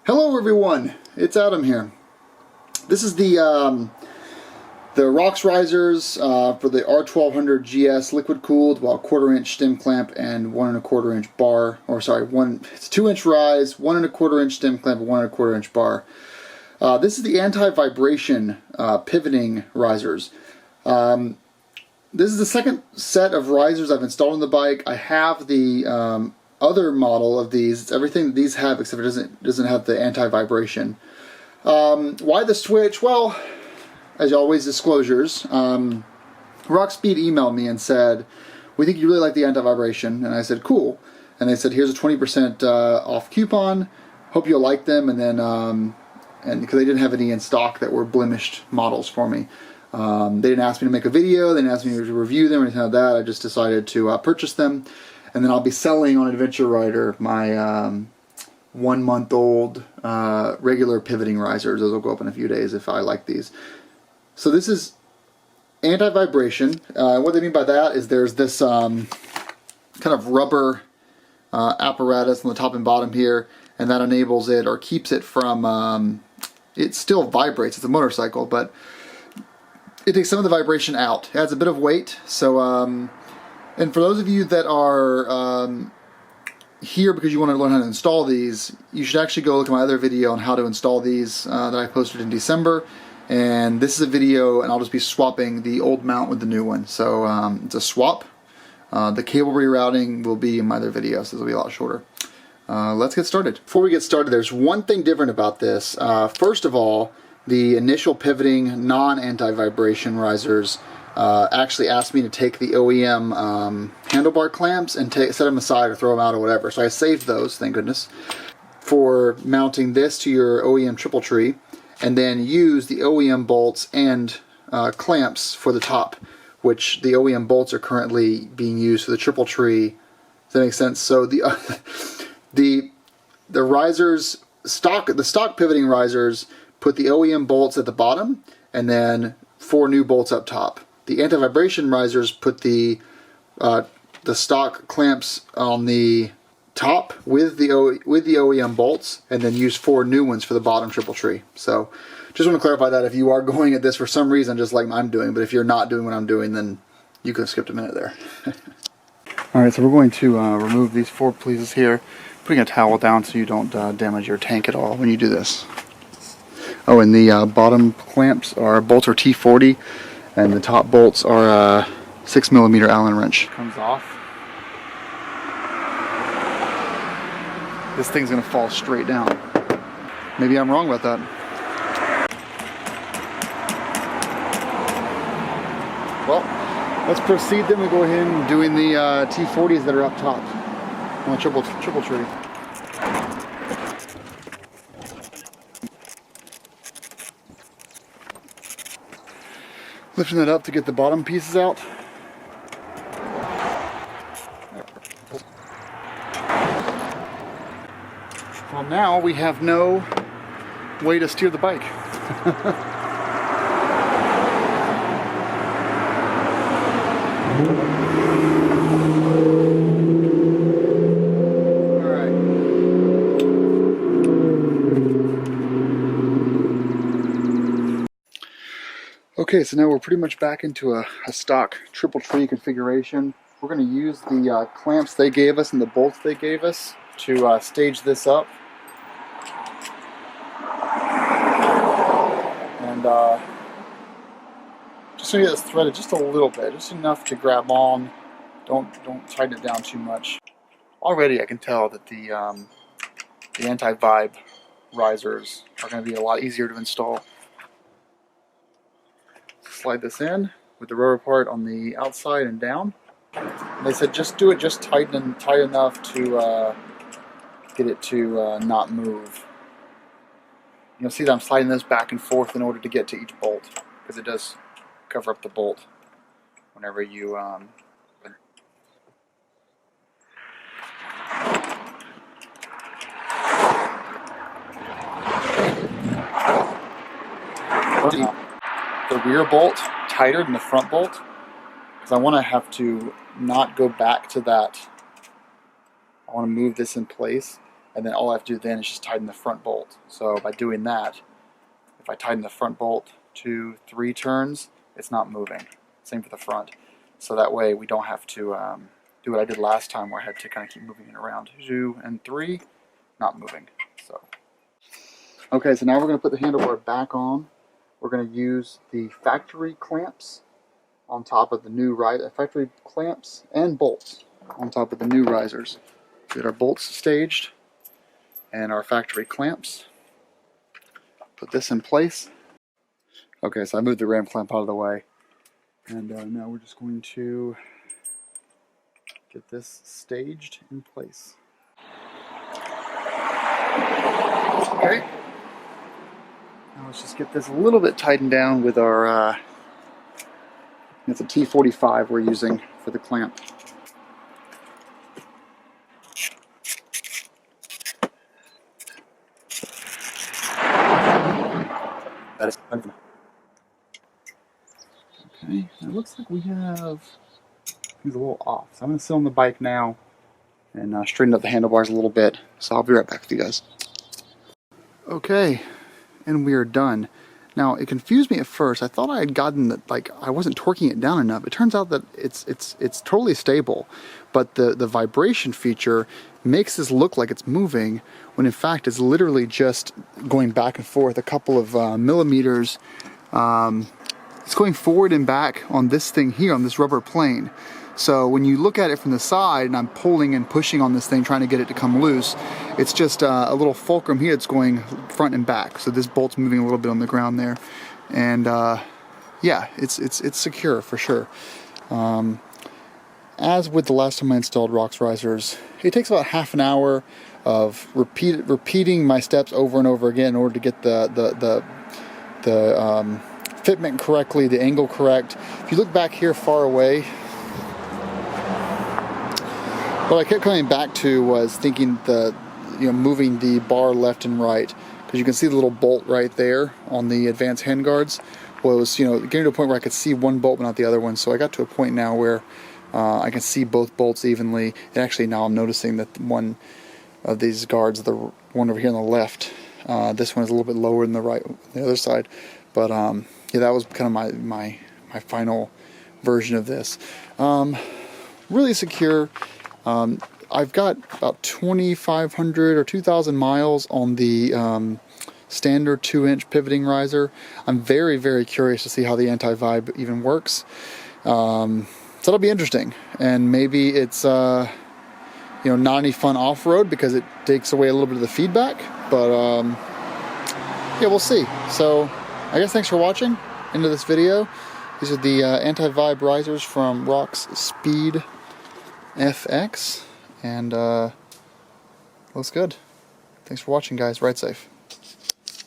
Hello everyone, it's Adam here. This is the ROX risers for the R1200GS liquid cooled, well, 1/4 inch stem clamp and 1 1/4 inch bar, or sorry, it's 2 inch rise, 1 1/4 inch stem clamp, and 1 1/4 inch bar. This is the anti-vibration pivoting risers. This is the second set of risers I've installed on the bike. I have the other model of these. It's everything that these have except it doesn't have the anti-vibration. Why the switch? Well, as always, disclosures. Rockspeed emailed me and said, "We think you really like the anti-vibration," and I said, "Cool." And they said, "Here's a 20% off coupon. Hope you'll like them." And then, and because they didn't have any in stock that were blemished models for me. They didn't ask me to make a video. They didn't ask me to review them or anything like that. I just decided to purchase them. And then I'll be selling on Adventure Rider my 1-month-old regular pivoting risers. Those will go up in a few days if I like these. So this is anti-vibration. What they mean by that is there's this kind of rubber apparatus on the top and bottom here, and that enables it or keeps it from, it still vibrates. It's a motorcycle, but it takes some of the vibration out. It adds a bit of weight, so and for those of you that are here because you want to learn how to install these, you should actually go look at my other video on how to install these that I posted in December. And this is a video, and I'll just be swapping the old mount with the new one. So it's a swap. The cable rerouting will be in my other video, so this will be a lot shorter. Let's get started. Before we get started, there's one thing different about this. First of all, the initial pivoting non-anti-vibration risers actually asked me to take the OEM handlebar clamps and set them aside or throw them out or whatever. So I saved those, thank goodness, for mounting this to your OEM triple tree, and then use the OEM bolts and clamps for the top, which the OEM bolts are currently being used for the triple tree. Does that make sense? So the risers, the stock pivoting risers put the OEM bolts at the bottom and then 4 new bolts up top. The anti-vibration risers put the stock clamps on the top with the OEM bolts, and then use 4 new ones for the bottom triple tree. So just want to clarify that if you are going at this for some reason, just like I'm doing, but if you're not doing what I'm doing, then you could have skipped a minute there. Alright, so we're going to remove these 4 pieces here, putting a towel down so you don't damage your tank at all when you do this. Oh, and the bottom clamps bolts are T40, and the top bolts are 6mm Allen wrench. Comes off. This thing's gonna fall straight down. Maybe I'm wrong about that. Well, let's proceed then. We go ahead and doing the T40s that are up top on the triple tree. Lifting that up to get the bottom pieces out. Well, now we have no way to steer the bike. Okay, so now we're pretty much back into a stock triple tree configuration. We're going to use the clamps they gave us and the bolts they gave us to stage this up. And just going to get this threaded just a little bit, just enough to grab on. Don't tighten it down too much. Already I can tell that the anti-vibe risers are going to be a lot easier to install. Slide this in with the rubber part on the outside and down. And they said just do it just tight enough to get it to not move. You'll see that I'm sliding this back and forth in order to get to each bolt, because it does cover up the bolt whenever you the rear bolt tighter than the front bolt, because I want to have to not go back to that. I want to move this in place and then all I have to do then is just tighten the front bolt. So by doing that, if I tighten the front bolt 2-3 turns, it's not moving. Same for the front. So that way we don't have to do what I did last time where I had to kind of keep moving it around. 2 and 3, not moving. So okay, so now we're going to put the handlebar back on. We're going to use the factory clamps on top of the new factory clamps and bolts on top of the new risers. Get our bolts staged and our factory clamps. Put this in place. Okay, so I moved the ram clamp out of the way, and now we're just going to get this staged in place. Okay. Now let's just get this a little bit tightened down with our, it's a T45 we're using for the clamp. That is okay, it looks like we have things a little off. So I'm going to sit on the bike now and straighten up the handlebars a little bit. So I'll be right back with you guys. Okay, and we are done. Now, it confused me at first. I thought I had gotten that, like, I wasn't torquing it down enough. It turns out that it's totally stable, but the vibration feature makes this look like it's moving, when in fact it's literally just going back and forth a couple of millimeters. It's going forward and back on this thing here, on this rubber plane. So when you look at it from the side, and I'm pulling and pushing on this thing trying to get it to come loose, it's just a little fulcrum here that's going front and back. So this bolt's moving a little bit on the ground there, and yeah, it's secure for sure. As with the last time I installed ROX risers, it takes about half an hour of repeating my steps over and over again in order to get the fitment correctly, the angle correct. If you look back here far away, what I kept coming back to was thinking moving the bar left and right, because you can see the little bolt right there on the advanced handguards. Well, it was getting to a point where I could see one bolt but not the other one. So I got to a point now where I can see both bolts evenly. And actually now I'm noticing that one of these guards, the one over here on the left, this one is a little bit lower than the other side. But yeah, that was kind of my final version of this. Really secure. I've got about 2,500 or 2,000 miles on the standard 2-inch pivoting riser. I'm very, very curious to see how the anti-vibe even works. So it'll be interesting, and maybe it's not any fun off-road because it takes away a little bit of the feedback. But yeah, we'll see. So I guess thanks for watching into this video. These are the anti-vibe risers from ROX Speed FX, and looks good. Thanks for watching, guys. Ride safe.